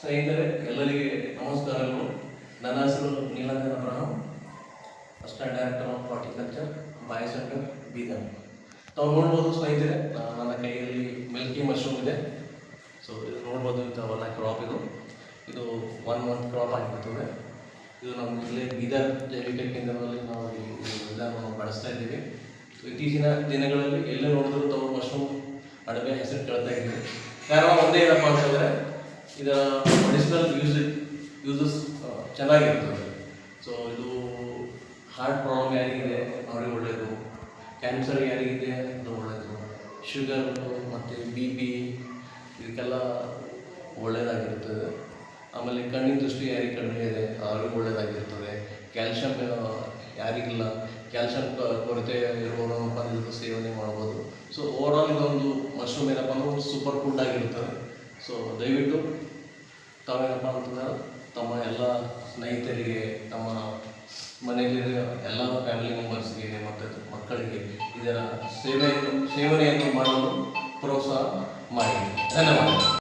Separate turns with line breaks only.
ಸ್ನೇಹಿತರೆ, ಎಲ್ಲರಿಗೆ ನಮಸ್ಕಾರಗಳು. ನನ್ನ ಹೆಸರು Neelanjan Abraham, assistant director of horticulture, bio centre, Bidar. ತಾವು ನೋಡ್ಬೋದು ಸ್ನೇಹಿತರೆ, ನನ್ನ ಕೈಯಲ್ಲಿ ಮಿಲ್ಕಿ ಮಶ್ರೂಮ್ ಇದೆ. ಸೊ ಇದು ನೋಡ್ಬೋದು, ಇಂಥವಲ್ಲ ಕ್ರಾಪ್ ಇದು 1 ಮಂತ್ ಕ್ರಾಪ್ ಆಗಿರ್ತದೆ. ಇದು ನಮ್ಮ ಇಲ್ಲೇ ಬೀದರ್ ಜೈವಿಕ ಕೇಂದ್ರದಲ್ಲಿ ನಾವು ಇದನ್ನು ಬಳಸ್ತಾ ಇದ್ದೀವಿ. ಇತ್ತೀಚಿನ ದಿನಗಳಲ್ಲಿ ಎಲ್ಲೇ ನೋಡಿದ್ರು ತಾವು ಮಶ್ರೂಮ್ ಅಡವೆ ಹೆಸರು ಕೇಳ್ತಾ ಇದ್ದೀವಿ. ಕಾರಣ ಒಂದೇ ಏನಪ್ಪ ಅಂತಂದರೆ, ಇದರ ಮೆಡಿಸಿನಲ್ ಯೂಸಸ್ ಚೆನ್ನಾಗಿರ್ತದೆ. ಸೊ ಇದು ಹಾರ್ಟ್ ಪ್ರಾಬ್ಲಮ್ ಯಾರಿಗಿದೆ ಅವ್ರಿಗೆ ಒಳ್ಳೆಯದು, ಕ್ಯಾನ್ಸರ್ ಯಾರಿಗಿದೆ ಅದು ಒಳ್ಳೆಯದು, ಶುಗರ್ ಮತ್ತು BP ಇದಕ್ಕೆಲ್ಲ ಒಳ್ಳೆಯದಾಗಿರ್ತದೆ. ಆಮೇಲೆ ಕಣ್ಣಿನ ದೃಷ್ಟಿ ಯಾರಿಗೆ ಕಡಿಮೆ ಇದೆ ಅವ್ರಿಗೆ ಒಳ್ಳೆಯದಾಗಿರ್ತದೆ. ಕ್ಯಾಲ್ಶಿಯಂ ಯಾರಿಗಿಲ್ಲ, ಕ್ಯಾಲ್ಶಿಯಂ ಕೊರತೆ ಇರುವವರಪ್ಪ ಇದನ್ನು ಸೇವನೆ ಮಾಡ್ಬೋದು. ಸೊ ಓವರಾಲ್ ಇದೊಂದು ಮಶ್ರೂಮ್ ಏನಪ್ಪ ಅಂದ್ರೆ ಒಂದು ಸೂಪರ್ ಫುಡ್ ಆಗಿರ್ತದೆ. ಸೊ ದಯವಿಟ್ಟು ತಾವೇನಪ್ಪ ಅಂತಂದ್ರೆ ತಮ್ಮ ಎಲ್ಲ ಸ್ನೇಹಿತರಿಗೆ, ತಮ್ಮ ಮನೆಯಲ್ಲಿರೋ ಎಲ್ಲ ಫ್ಯಾಮಿಲಿ ಮೆಂಬರ್ಸ್ಗೆ ಮತ್ತು ಮಕ್ಕಳಿಗೆ ಇದರ ಸೇವನೆಯನ್ನು ಮಾಡಲು ಪ್ರೋತ್ಸಾಹ ಮಾಡಿ. ಧನ್ಯವಾದ.